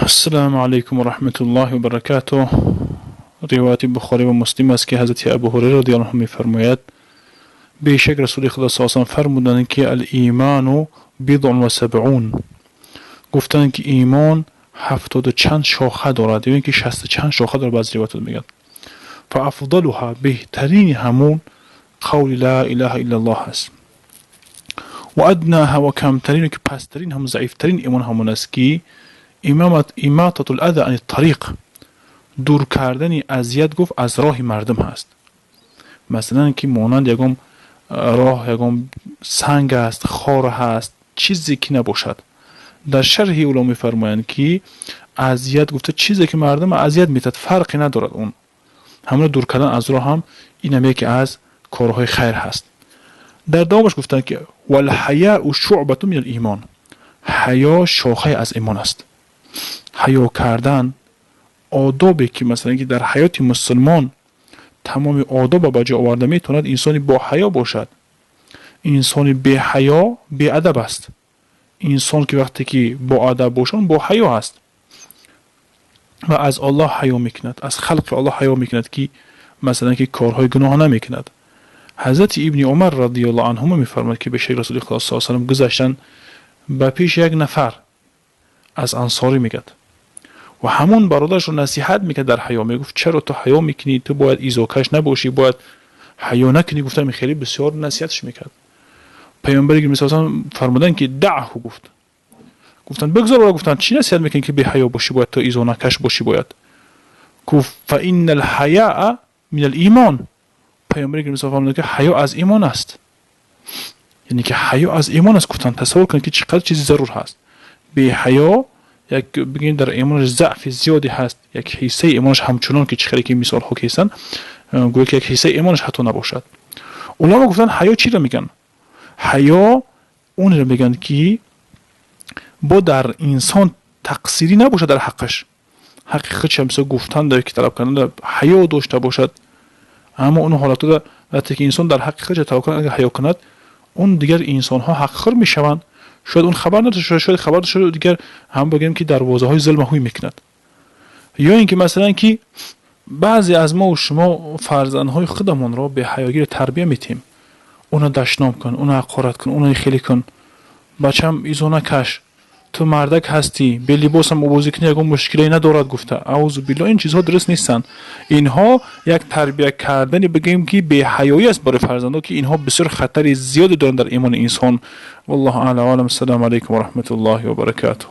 السلام علیکم و رحمت الله و برکاته. روایت بخاری و مسلم است که حضرت ابو هریره رضی الله عنه می‌فرماید بیشک رسول خدا صلی الله علیه و آله فرمودند که الایمان بضع و سبعون، گفتند که ایمان 70 چند شاخه دارد، یا اینکه 60 چند شاخه دارد. بعضی روایات میگن فافضلها، بهترین همون قول لا اله الا الله است، و ادناها، و کمترین که پسترین هم ضعیفترین ایمان همون است که اماطة الاذى عن الطریق، دور کردن اذیت گفت از راه مردم هست. مثلا که مانند یکم راه یکم سنگ است، خار هست، چیزی که نباشد. در شرح علما میفرمایند که اذیت گفته چیزی که مردم اذیت میتد، فرقی ندارد. اون همون دور کردن از راه هم این یکی از کارهای خیر هست. در دومش گفتن که والحیاء شعبة من الایمان، حیا شاخه از ایمان است. حیا کردن، آدابی که مثلا که در حیات مسلمان تمام آداب به جا آورده میتوند انسانی با حیا باشد. انسانی بی حیا بی ادب است. انسان که وقتی که با ادب باشد با حیا است و از الله حیا میکند، از خلق الله حیا میکند که مثلا که کارهای گناه نمیکند. حضرت ابن عمر رضی الله عنهما میفرماید که بشیر رسول خدا صلی الله علیه و آله گذشتن به پیش یک نفر از انصاری میگد و همون برادرش رو نصیحت میکرد در حیا. میگفت چرا تو حیا میکنی؟ تو باید ایزوکش نباشی، باید حیا نکنی. گفتم خیلی بسیار نصیحتش میکرد. پیامبر گرامی صلی الله علیه و آله فرمودن که دعه، گفتن بگذار. گفتن چی نصیحت میکنی که بی حیا باشی، باید تو ایزونکش باشی؟ باید گفت فان الحیاء من الایمان. پیامبر گرامی صلی الله علیه و آله که حیا از ایمان است، یعنی که حیا از ایمان است. گفتن تصور کنید که چقدر چیزی ضرور هست. بی حیا یک بگیم در ایمانش ضعف زیادی هست، یک حصه ایمانش همچنان که چخری که مثال ها کیسن گویا که یک حصه ایمانش حتی نباشد. علما گفتن حیا چی را میگن؟ حیا اون را میگن که با در انسان تقصیری نباشد در حقش، حقیقتش هم گفتن در که طلب کردن حیا داشته باشد. اما اون حالت در وقتی که انسان در حقیقت طلب کردن اگر حیا کند، اون دیگر انسان ها حقیر میشوند. شاید اون خبر نداشته، شاید خبر داشته، دیگر هم بگیم که دروازه های ظلم هوی میکند. یا اینکه مثلا که بعضی از ما و شما فرزندهای خودمون را به حیاگیر تربیت میتیم، اونا دشنام کن، اونا حقارت کن، اونا خیلی کن، بچم ایزونا کش، تو مردک هستی، به لباس هم بازی کنی یکم مشکلی ندارد. گفته اعوذ بالله، این چیزها درست نیستن. اینها یک تربیت کردن بگیم که به حیایی است برای فرزندان که اینها بسیار خطر زیادی دارن در ایمان انسان. والله اعلی و علم. السلام علیکم و رحمت الله و برکاته.